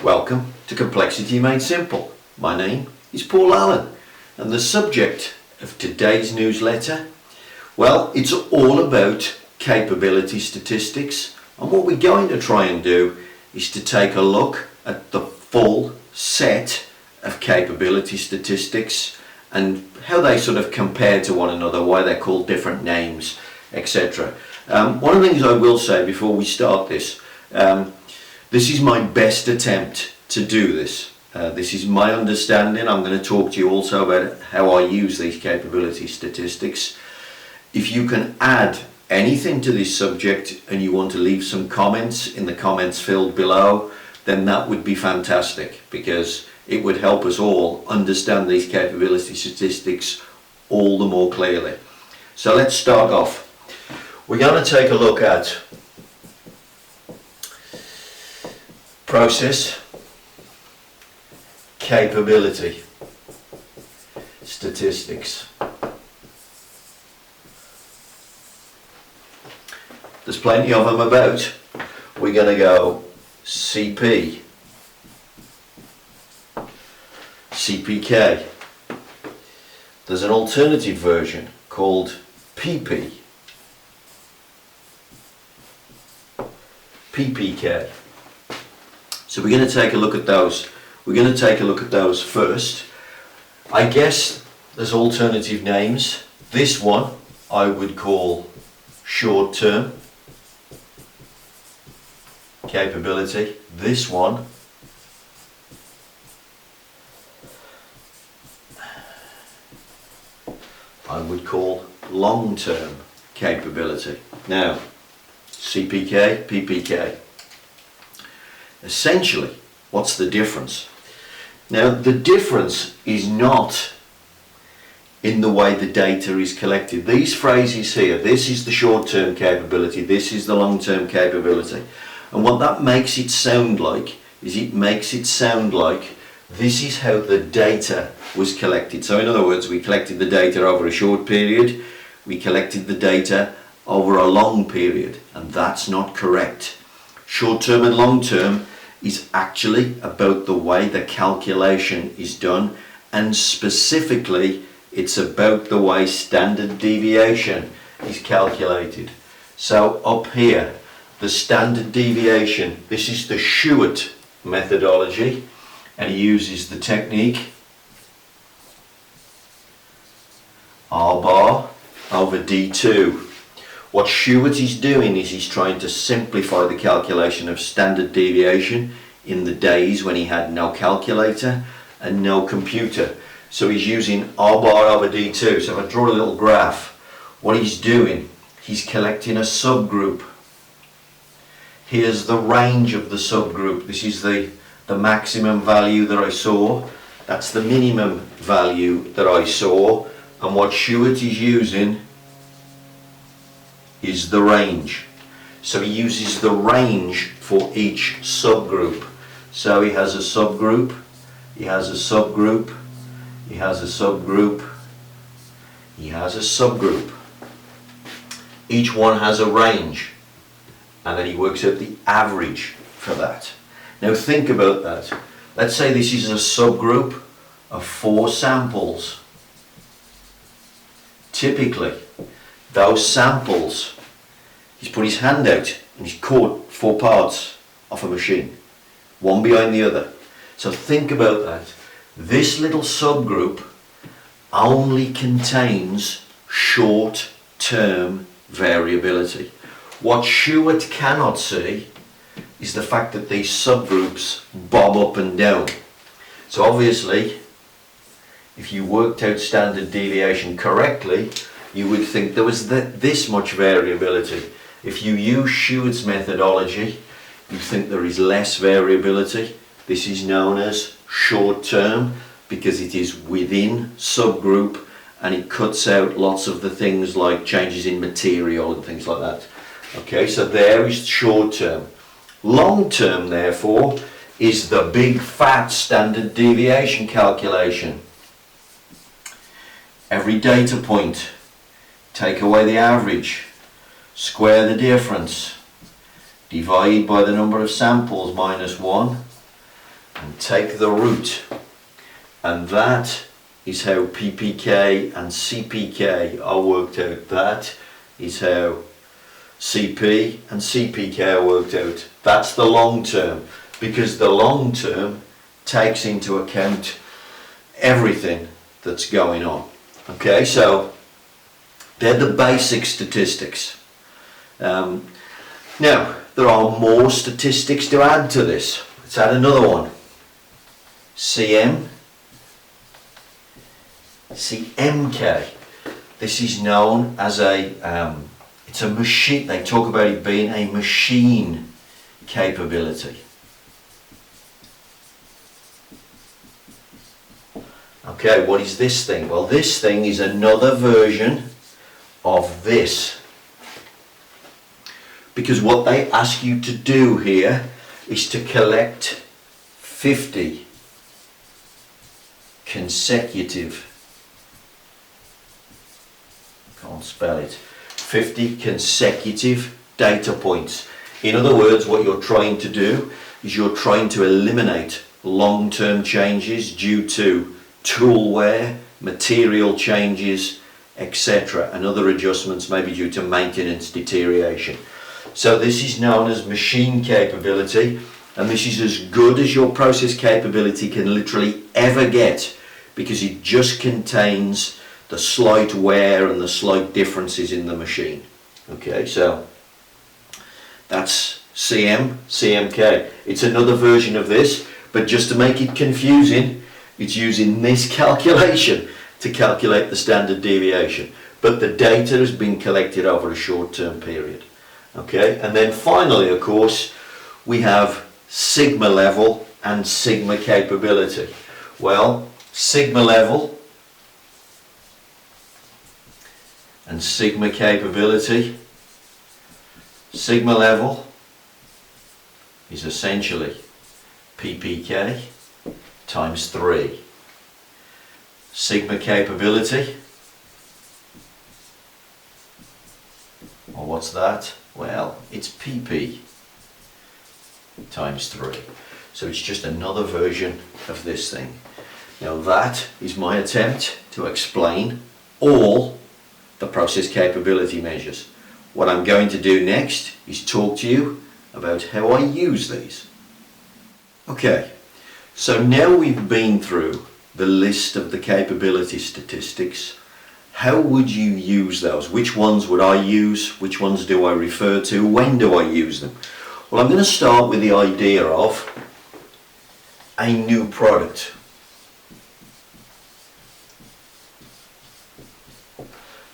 Welcome to Complexity Made Simple. My name is Paul Allen, and the subject of today's newsletter, well, it's all about capability statistics, and what we're going to try and do is to take a look at the full set of capability statistics and how they sort of compare to one another, why they're called different names, etc. One of the things I will say before we start this, this is my best attempt to do this. This is my understanding. I'm going to talk to you also about how I use these capability statistics. If you can add anything to this subject and you want to leave some comments in the comments field below, then that would be fantastic, because it would help us all understand these capability statistics all the more clearly. So let's start off. We're going to take a look at process capability statistics. There's plenty of them about. We're going to go CP, CPK. There's an alternative version called PP, Ppk. So we're going to take a look at those. We're going to take a look at those first. I guess there's alternative names. This one I would call short-term capability. This one I would call long-term capability. Now, CPK, PPK. Essentially, what's the difference? Now, the difference is not in the way the data is collected. These phrases here, this is the short-term capability, this is the long-term capability. And what that makes it sound like is it makes it sound like this is how the data was collected. So in other words, we collected the data over a short period, we collected the data over a long period, and that's not correct. Short-term and long-term is actually about the way the calculation is done, and specifically it's about the way standard deviation is calculated. So up here, the standard deviation, this is the Shewhart methodology, and he uses the technique R bar over D2. What Shewhart is doing is he's trying to simplify the calculation of standard deviation in the days when he had no calculator and no computer. So he's using R bar over D2. So if I draw a little graph, what he's doing, he's collecting a subgroup. Here's the range of the subgroup. This is the maximum value that I saw. That's the minimum value that I saw. And what Shewhart is using is the range. So he uses the range for each subgroup. So he has a subgroup, he has a subgroup, he has a subgroup, he has a subgroup. Each one has a range, and then he works out the average for that. Now think about that. Let's say this is a subgroup of 4 samples. Typically, those samples, he's put his hand out and he's caught 4 parts off a machine, one behind the other. So think about that. This little subgroup only contains short-term variability. What Shewhart cannot see is the fact that these subgroups bob up and down. So obviously, if you worked out standard deviation correctly, you would think there was this much variability. If you use Shewhart's methodology, you think there is less variability. This is known as short-term because it is within subgroup and it cuts out lots of the things like changes in material and things like that. Okay, so there is short-term. Long-term, therefore, is the big fat standard deviation calculation. Every data point, take away the average, square the difference, divide by the number of samples minus 1, and take the root, and that is how Ppk and Cpk are worked out. That is how Cp and Cpk are worked out. That's the long term, because the long term takes into account everything that's going on. Okay, so they're the basic statistics. Now, there are more statistics to add to this. Let's add another one. CMK. This is known as it's a machine. They talk about it being a machine capability. Okay, what is this thing? Well, this thing is another version of this. Because what they ask you to do here is to collect 50 consecutive, can't spell it, 50 consecutive data points. In other words, what you're trying to do is you're trying to eliminate long-term changes due to tool wear, material changes, etc., and other adjustments maybe due to maintenance deterioration. So this is known as machine capability, and this is as good as your process capability can literally ever get, because it just contains the slight wear and the slight differences in the machine. Okay, so that's CMK. It's another version of this, but just to make it confusing, it's using this calculation to calculate the standard deviation. But the data has been collected over a short-term period. Okay, and then finally, of course, we have sigma level and sigma capability. Well, sigma level and sigma capability. Sigma level is essentially Ppk times 3. Sigma capability, well, what's that? Well, it's Pp times 3. So it's just another version of this thing. Now that is my attempt to explain all the process capability measures. What I'm going to do next is talk to you about how I use these. Okay, so now we've been through the list of the capability statistics. How would you use those? Which ones would I use? Which ones do I refer to? When do I use them? Well, I'm going to start with the idea of a new product.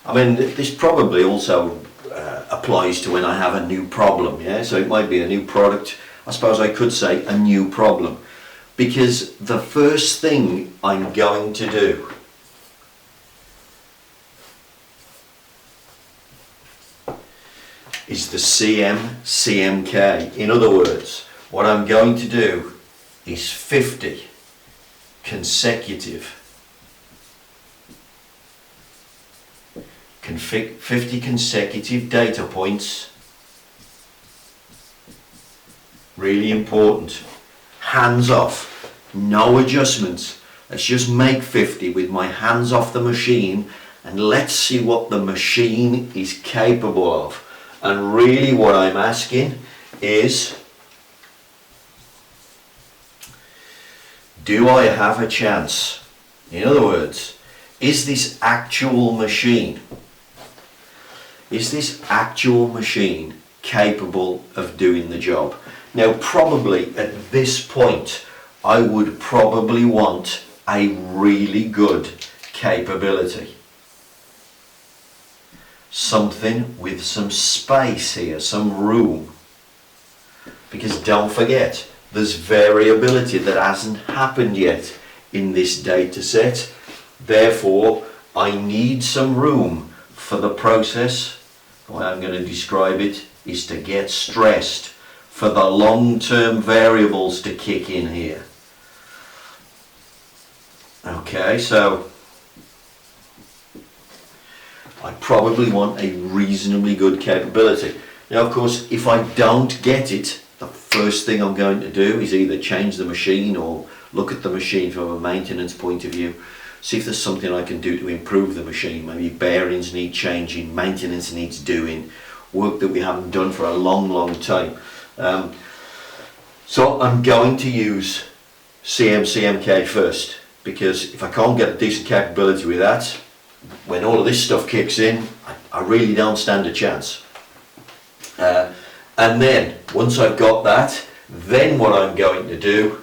I mean, this probably also applies to when I have a new problem, yeah? So it might be a new product. I suppose I could say a new problem, because the first thing I'm going to do is the CMK. In other words, what I'm going to do is 50 consecutive 50 consecutive data points. Really important. Hands off, no adjustments. Let's just make 50 with my hands off the machine, and let's see what the machine is capable of. And really what I'm asking is, do I have a chance? In other words, is this actual machine capable of doing the job? Now, probably at this point, I would probably want a really good capability. Something with some space here, some room. Because don't forget, there's variability that hasn't happened yet in this data set. Therefore, I need some room for the process. The way I'm going to describe it is to get stressed, for the long-term variables to kick in here. Okay, so I probably want a reasonably good capability. Now, of course, if I don't get it the first thing I'm going to do is either change the machine or look at the machine from a maintenance point of view, see if there's something I can do to improve the machine. Maybe bearings need changing, maintenance needs doing, work that we haven't done for a long time. So I'm going to use CMCMK first, because if I can't get a decent capability with that, when all of this stuff kicks in, I really don't stand a chance. And then once I've got that, then what I'm going to do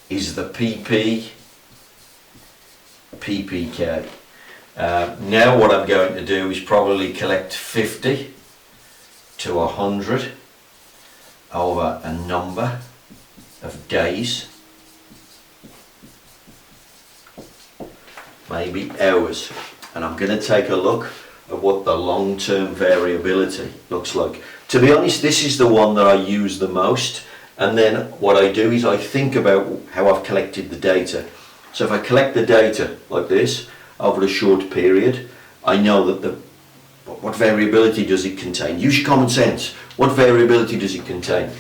is the Ppk. Now what I'm going to do is probably collect 50 to 100 over a number of days, maybe hours, and I'm going to take a look at what the long-term variability looks like. To be honest, this is the one that I use the most, and then what I do is I think about how I've collected the data. So if I collect the data like this over a short period, I know that what variability does it contain? Use your common sense. What variability does it contain?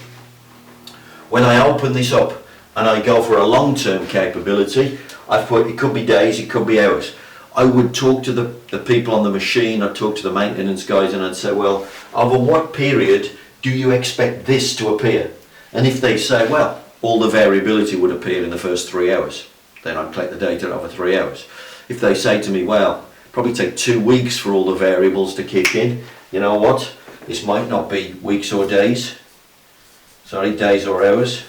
When I open this up and I go for a long-term capability, I've put, it could be days, it could be hours. I would talk to the people on the machine, I'd talk to the maintenance guys, and I'd say, well, over what period do you expect this to appear? And if they say, well, all the variability would appear in the first 3 hours, then I'd collect the data over 3 hours. If they say to me, well, probably take 2 weeks for all the variables to kick in, you know what? This might not be weeks or days. Sorry, days or hours.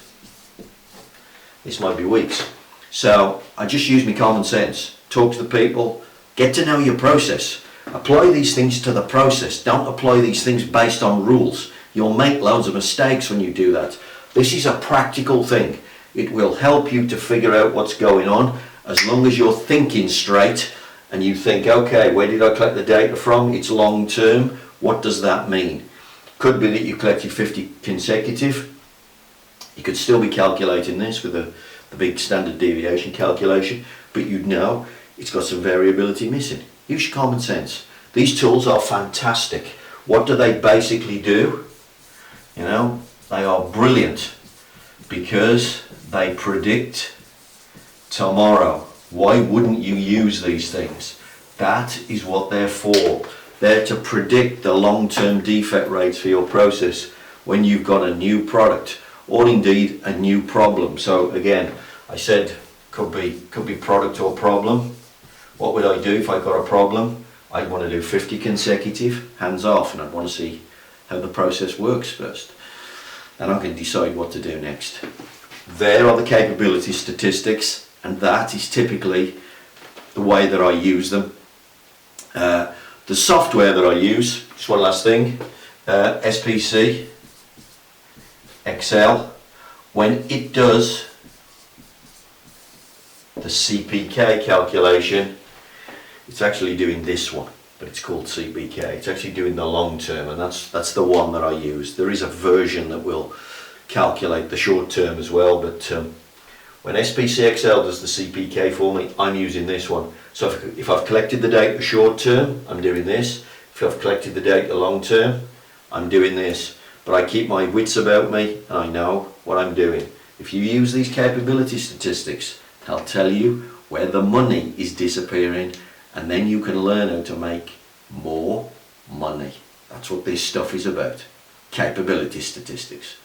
This might be weeks. So I just use my common sense. Talk to the people, get to know your process. Apply these things to the process. Don't apply these things based on rules. You'll make loads of mistakes when you do that. This is a practical thing. It will help you to figure out what's going on, as long as you're thinking straight and you think, okay, where did I collect the data from? It's long term. What does that mean? Could be that you collected 50 consecutive. You could still be calculating this with the big standard deviation calculation, but you'd know it's got some variability missing. Use your common sense. These tools are fantastic. What do they basically do? You know, they are brilliant because they predict tomorrow. Why wouldn't you use these things? That is what they're for. They're to predict the long-term defect rates for your process when you've got a new product or indeed a new problem. So again, I said could be product or problem. What would I do if I got a problem? I'd want to do 50 consecutive, hands off, and I'd want to see how the process works first. And I can decide what to do next. There are the capability statistics, and that is typically the way that I use them. The software that I use, just one last thing, SPC, Excel, when it does the CPK calculation, it's actually doing this one, but it's called CPK. It's actually doing the long term, and that's the one that I use. There is a version that will calculate the short term as well, but when SPC Excel does the CPK for me, I'm using this one. So if I've collected the data short term, I'm doing this. If I've collected the data long term, I'm doing this. But I keep my wits about me and I know what I'm doing. If you use these capability statistics, they'll tell you where the money is disappearing, and then you can learn how to make more money. That's what this stuff is about. Capability statistics.